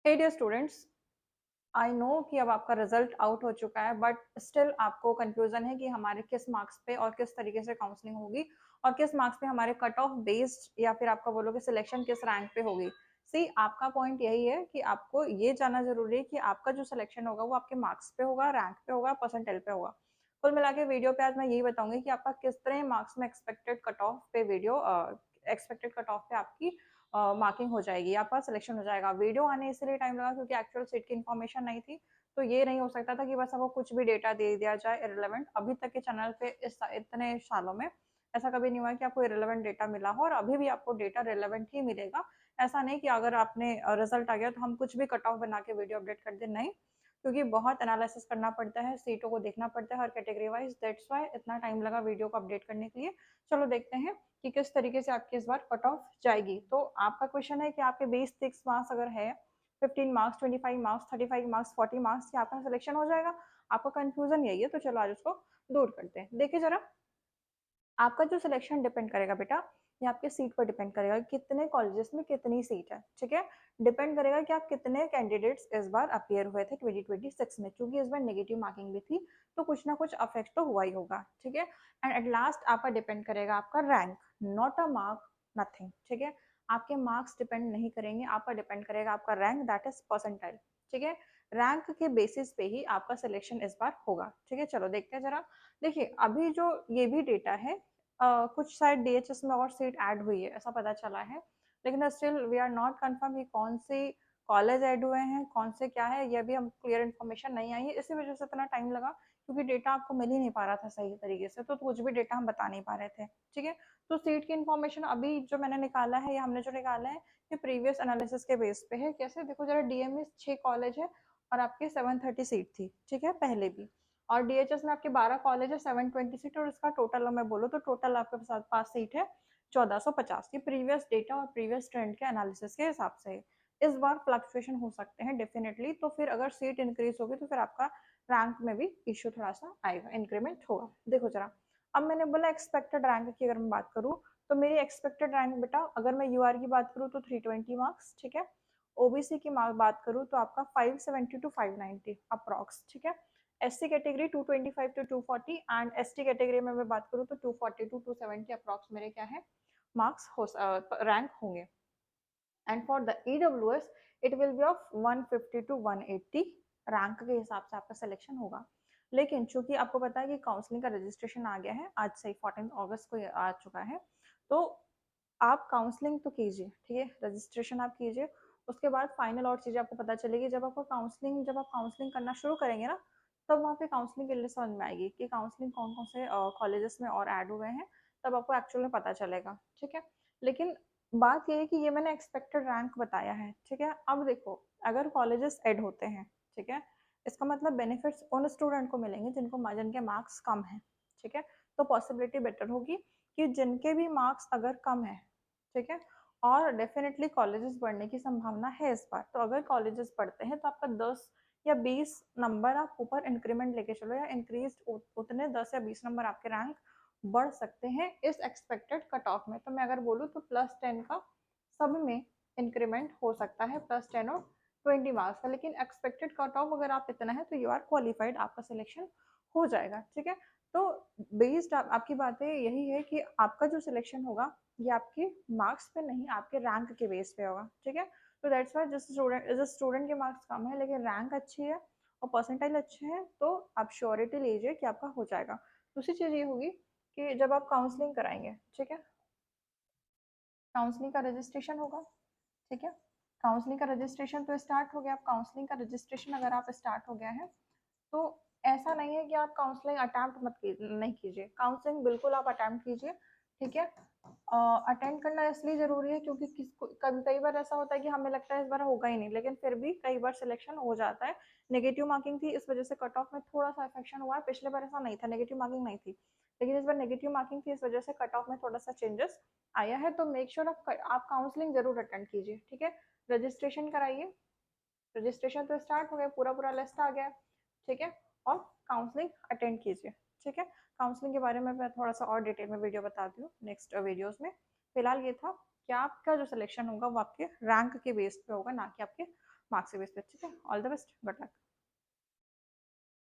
Hey dear students, I know कि अब आपका रिजल्ट आउट हो चुका है, बट स्टिल आपको कंफ्यूजन है कि हमारे किस मार्क्स पे और किस तरीके से काउंसलिंग होगी और किस मार्क्स पे हमारे कट ऑफ बेस्ड या फिर आपका बोलोगे सिलेक्शन किस रैंक पे होगी। सी, आपका पॉइंट यही है कि आपको ये जानना जरूरी है कि आपका जो सिलेक्शन होगा वो आपके मार्क्स पे होगा, रैंक पे होगा, परसेंटाइल पे होगा। कुल मिला के वीडियो पे आज मैं यही बताऊंगी कि आपका किस तरह मार्क्स में एक्सपेक्टेड कट ऑफ पे वीडियो एक्सपेक्टेड कट ऑफ पे आपकी मार्किंग हो जाएगी, आपका सिलेक्शन हो जाएगा। वीडियो आने इसलिए टाइम लगा क्योंकि एक्चुअल सीट की इन्फॉर्मेशन नहीं थी, तो ये नहीं हो सकता था कि बस आपको कुछ भी डेटा दे दिया जाए इरेलेवेंट। अभी तक के चैनल पे इतने सालों में ऐसा कभी नहीं हुआ कि आपको इरेलेवेंट डेटा मिला हो, और अभी भी आपको डेटा रिलेवेंट ही मिलेगा। ऐसा नहीं कि अगर आपने रिजल्ट आ गया तो हम कुछ भी कट ऑफ बना के वीडियो अपडेट कर दे, नहीं, क्योंकि बहुत एनालिसिस करना पड़ता है, सीटों को देखना पड़ता है हर कैटेगरी वाइज। दैट्स वाई इतना टाइम लगा वीडियो को अपडेट करने के लिए। चलो देखते हैं कि किस तरीके से आपकी इस बार कट ऑफ जाएगी। तो आपका क्वेश्चन है कि आपके 20 मार्क्स अगर है, 15 मार्क्स, 25 मार्क्स, 35 मार्क्स, 40 मार्क्स, क्या आपका सिलेक्शन हो जाएगा? आपका कंफ्यूजन यही है, तो चलो आज उसको दूर करते हैं। देखिए जरा, आपका जो सिलेक्शन डिपेंड करेगा बेटा, ये आपके सीट पर डिपेंड करेगा, कितने कॉलेजेस में कितनी सीट है। ठीक है, डिपेंड करेगा कि आप कितने कैंडिडेट्स इस बार अपियर हुए थे 2026 में। क्योंकि इस बार नेगेटिव मार्किंग भी थी, तो कुछ ना कुछ अफेक्ट तो हुआ ही होगा। ठीक है, एंड एट लास्ट आपका डिपेंड करेगा आपका rank, not a mark, nothing. ठीक है, आपके मार्क्स डिपेंड नहीं करेंगे, आपका डिपेंड करेगा आपका रैंक, दैट इज परसेंटाइल। ठीक है, रैंक के बेसिस पे ही आपका सिलेक्शन इस बार होगा। ठीक है, चलो देखते हैं जरा। देखिए अभी जो ये भी डेटा है, कुछ शायद डीएचएस में और सीट ऐड हुई है ऐसा पता चला है, लेकिन still we are not confirm कि कौन से कॉलेज ऐड हुए हैं, कौन से क्या है, ये भी हम क्लियर इन्फॉर्मेशन नहीं आई है। इसी वजह से इतना टाइम लगा, क्योंकि डेटा आपको मिल ही नहीं पा रहा था सही तरीके से, तो कुछ भी डेटा हम बता नहीं पा रहे थे। ठीक है, तो सीट की इन्फॉर्मेशन अभी जो मैंने निकाला है या हमने जो निकाला है, ये प्रीवियस एनालिसिस के बेस पे है। कैसे, देखो जरा, डीएमई 6 कॉलेज है और आपकी 730 सीट थी। ठीक है, पहले भी। और डीएचएस में आपके 12 कॉलेज है, 720 सीट, और इसका टोटल मैं बोलूँ तो टोटल आपके पास सीट है 1450 की। प्रीवियस डेटा और प्रीवियस ट्रेंड के एनालिसिस के हिसाब से इस बार फ्लक्चुएशन हो सकते हैं डेफिनेटली। तो फिर अगर सीट इंक्रीज होगी तो फिर आपका रैंक में भी इश्यू थोड़ा सा आएगा, इंक्रीमेंट होगा। देखो जरा, अब मैंने बोला एक्सपेक्टेड रैंक की अगर मैं बात करूँ, तो मेरी एक्सपेक्टेड रैंक बेटा, अगर मैं यूआर की बात करूँ तो 320 मार्क्स। ठीक है, ओबीसी की बात करूँ तो आपका 570 टू 590 अप्रॉक्स। ठीक है, SC category 225 to 240, and ST category में मैं बात करूँ तो 240 टू 270 अप्रॉक्स मेरे क्या है, मार्क्स हो रैंक होंगे। And for the EWS it will be of 150 to 180, rank के हिसाब से आपका सिलेक्शन होगा। लेकिन चूंकि आपको पता है कि काउंसलिंग का रजिस्ट्रेशन आ गया है, आज से 14 अगस्त को आ चुका है, तो आप काउंसलिंग तो कीजिए। ठीक है, रजिस्ट्रेशन आप कीजिए, उसके बाद फाइनल और चीज़ें आपको पता चलेगी जब आप काउंसलिंग करना शुरू करेंगे ना, तब वहाँ पे काउंसलिंग के लिए समझ में आएगी कि काउंसलिंग कौन कौन से कॉलेजेस में और ऐड हुए हैं, तब आपको एक्चुअल में पता चलेगा। ठीक है, लेकिन बात ये है कि ये मैंने एक्सपेक्टेड रैंक बताया है। ठीक है, अब देखो, अगर कॉलेजेस ऐड होते हैं, ठीक है, इसका मतलब बेनिफिट्स उन स्टूडेंट को मिलेंगे जिनके मार्क्स कम हैं। ठीक है, तो पॉसिबिलिटी बेटर होगी कि जिनके भी मार्क्स अगर कम है, ठीक है, और डेफिनेटली कॉलेजेस बढ़ने की संभावना है इस बार। तो अगर कॉलेजेस बढ़ते हैं तो आपका 10 या 20 नंबर आप ऊपर इंक्रीमेंट लेके चलो, या इंक्रीज उतने 10 या 20 नंबर आपके रैंक बढ़ सकते हैं इस एक्सपेक्टेड कट ऑफ में। तो मैं अगर बोलूँ तो +10 का सब में इंक्रीमेंट हो सकता है, +10 और 20 मार्क्स का। लेकिन एक्सपेक्टेड कट ऑफ अगर आप इतना है तो यू आर क्वालिफाइड, आपका सिलेक्शन हो जाएगा। ठीक है, तो बेस्ड आपकी बातें यही है कि आपका जो सिलेक्शन होगा ये आपके मार्क्स पे नहीं, आपके रैंक के बेस पे होगा। ठीक है, तो दैट्स वाई जिस स्टूडेंट के मार्क्स कम है लेकिन रैंक अच्छी है और परसेंटाइल अच्छे हैं, तो आप श्योरिटी लीजिए कि आपका हो जाएगा। दूसरी चीज़ ये होगी कि जब आप काउंसलिंग कराएंगे, ठीक है, काउंसलिंग का रजिस्ट्रेशन होगा। ठीक है, काउंसलिंग का रजिस्ट्रेशन तो स्टार्ट हो गया। अब काउंसलिंग का रजिस्ट्रेशन अगर आप स्टार्ट हो गया है, तो ऐसा नहीं है कि आप काउंसलिंग अटेम्प्ट नहीं कीजिए, काउंसलिंग बिल्कुल आप अटेम्प्ट कीजिए। ठीक है, अटेंड करना इसलिए जरूरी है क्योंकि कभी कई बार ऐसा होता है कि हमें लगता है इस बार होगा ही नहीं, लेकिन फिर भी कई बार सिलेक्शन हो जाता है। नेगेटिव मार्किंग थी, इस वजह से कट ऑफ में थोड़ा सा इफेक्शन हुआ है। पिछले बार ऐसा नहीं था, नेगेटिव मार्किंग नहीं थी, लेकिन इस बार नेगेटिव मार्किंग थी, इस वजह से कट ऑफ में थोड़ा सा चेंजेस आया है। तो मेक श्योर आप काउंसलिंग जरूर अटेंड कीजिए। ठीक है, रजिस्ट्रेशन कराइए, रजिस्ट्रेशन तो स्टार्ट हो गया, पूरा पूरा लिस्ट आ गया। ठीक है, और काउंसलिंग अटेंड कीजिए। ठीक है, काउंसलिंग के बारे में मैं थोड़ा सा और डिटेल में वीडियो बताती हूँ नेक्स्ट वीडियोस में। फिलहाल ये था कि आपका जो सिलेक्शन होगा वो आपके रैंक के बेस पे होगा, ना कि आपके मार्क्स के बेस पे, ठीक है? All the best, good luck.